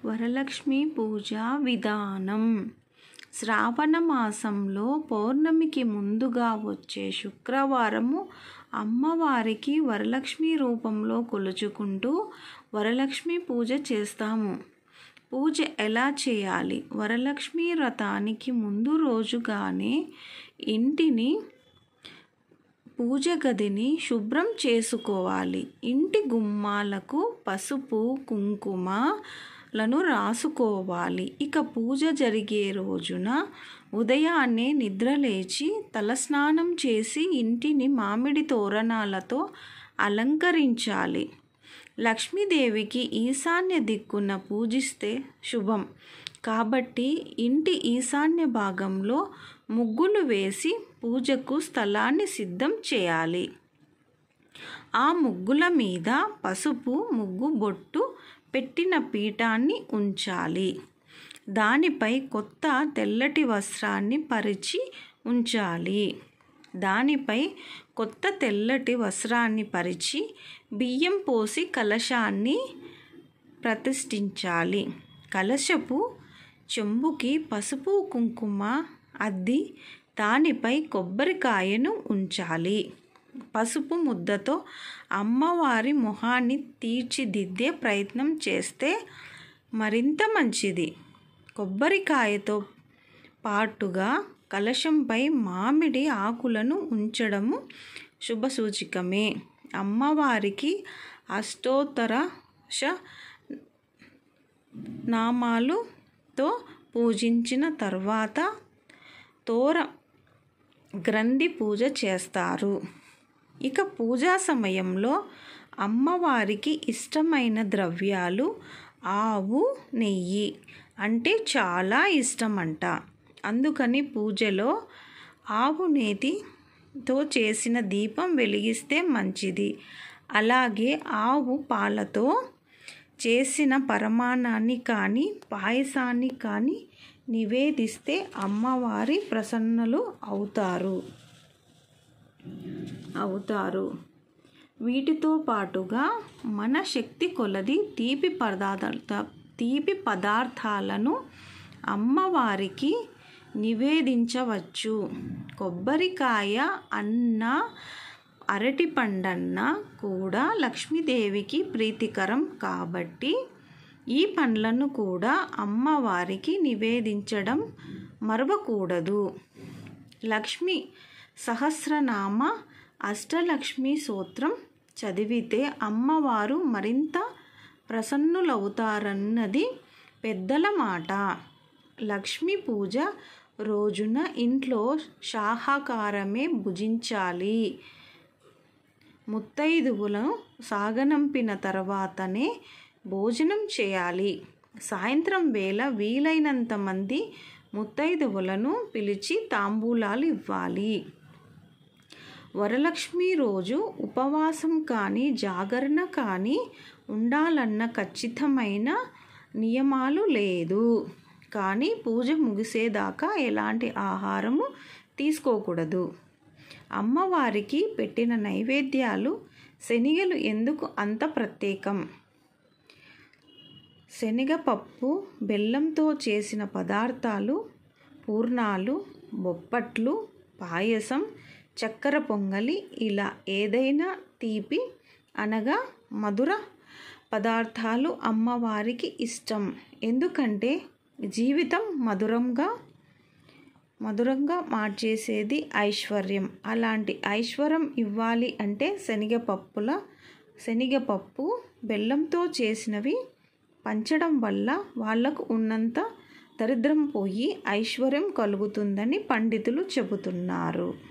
వరలక్ష్మి పూజ విధానం. శ్రావణ మాసంలో పౌర్ణమికి ముందుగా వచ్చే శుక్రవారము అమ్మవారికి వరలక్ష్మి రూపంలో కొలుచుకుంటూ వరలక్ష్మి పూజ చేస్తాము. పూజ ఎలా చేయాలి? వరలక్ష్మి వ్రతానికి ముందు రోజుగానే ఇంటిని, పూజ గదిని శుభ్రం చేసుకోవాలి. ఇంటి గుమ్మాలకు పసుపు, కుంకుమలను రాసుకోవాలి. ఇక పూజ జరిగే రోజున ఉదయాన్నే నిద్రలేచి తలస్నానం చేసి ఇంటిని మామిడి తోరణాలతో అలంకరించాలి. లక్ష్మీదేవికి ఈశాన్య దిక్కున పూజిస్తే శుభం కాబట్టి ఇంటి ఈశాన్య భాగంలో ముగ్గులు వేసి పూజకు స్థలాన్ని సిద్ధం చేయాలి. ఆ ముగ్గుల మీద పసుపు ముగ్గు బొట్టు పెట్టిన పీఠాన్ని ఉంచాలి. దానిపై కొత్త తెల్లటి వస్త్రాన్ని పరిచి ఉంచాలి. బియ్యం పోసి కలశాన్ని ప్రతిష్ఠించాలి. కలశపు చెంబుకి పసుపు కుంకుమ అద్ది దానిపై కొబ్బరికాయను ఉంచాలి. పసుపు ముద్దతో అమ్మవారి మొహాన్ని తీర్చిదిద్దే ప్రయత్నం చేస్తే మరింత మంచిది. కొబ్బరికాయతో పాటుగా కలశంపై మామిడి ఆకులను ఉంచడము శుభసూచకమే. అమ్మవారికి అష్టోత్తర నామాలతో పూజించిన తర్వాత తోర గ్రంథి పూజ చేస్తారు. ఇక పూజా సమయంలో అమ్మవారికి ఇష్టమైన ద్రవ్యాలు ఆవు నెయ్యి అంటే చాలా ఇష్టమంట. అందుకని పూజలో ఆవు నేతితో చేసిన దీపం వెలిగిస్తే మంచిది. అలాగే ఆవు పాలతో చేసిన పరమాన్నాన్ని కానీ పాయసాన్ని కానీ నివేదిస్తే అమ్మవారి ప్రసన్నులు అవుతారు. వీటితో పాటుగా మన శక్తి కొలది తీపి పదార్థాలను అమ్మవారికి నివేదించవచ్చు. కొబ్బరికాయ అన్న, అరటిపండన్న కూడా లక్ష్మీదేవికి ప్రీతికరం కాబట్టి ఈ పండ్లను కూడా అమ్మవారికి నివేదించడం మరవకూడదు. లక్ష్మీ సహస్రనామ అష్టలక్ష్మి స్తోత్రం చదివితే అమ్మవారు మరింత ప్రసన్నులవుతారన్నది పెద్దల మాట. లక్ష్మీ పూజ రోజున ఇంట్లో శాకాహారమే భుజించాలి. ముత్తైదువులను సాగనంపిన తర్వాతనే భోజనం చేయాలి. సాయంత్రం వేళ వీలైనంత మంది ముత్తైదువులను పిలిచి తాంబూలాలు ఇవ్వాలి. వరలక్ష్మి రోజు ఉపవాసం కానీ జాగరణ కానీ ఉండాలన్న ఖచ్చితమైన నియమాలు లేదు. కానీ పూజ ముగిసేదాకా ఎలాంటి ఆహారము తీసుకోకూడదు. అమ్మవారికి పెట్టిన నైవేద్యాలు శనగలు ఎందుకు అంత ప్రత్యేకం? శనగపప్పు, బెల్లంతో చేసిన పదార్థాలు, పూర్ణాలు, బొప్పట్లు, పాయసం, చక్కెర పొంగలి ఇలా ఏదైనా తీపి అనగా మధుర పదార్థాలు అమ్మవారికి ఇష్టం. ఎందుకంటే జీవితం మధురంగా మార్చేసేది ఐశ్వర్యం. అలాంటి ఐశ్వర్యం ఇవ్వాలి అంటే శనగపప్పు, బెల్లంతో చేసినవి పంచడం వల్ల వాళ్లకు ఉన్నంత దరిద్రం పోయి ఐశ్వర్యం కలుగుతుందని పండితులు చెబుతున్నారు.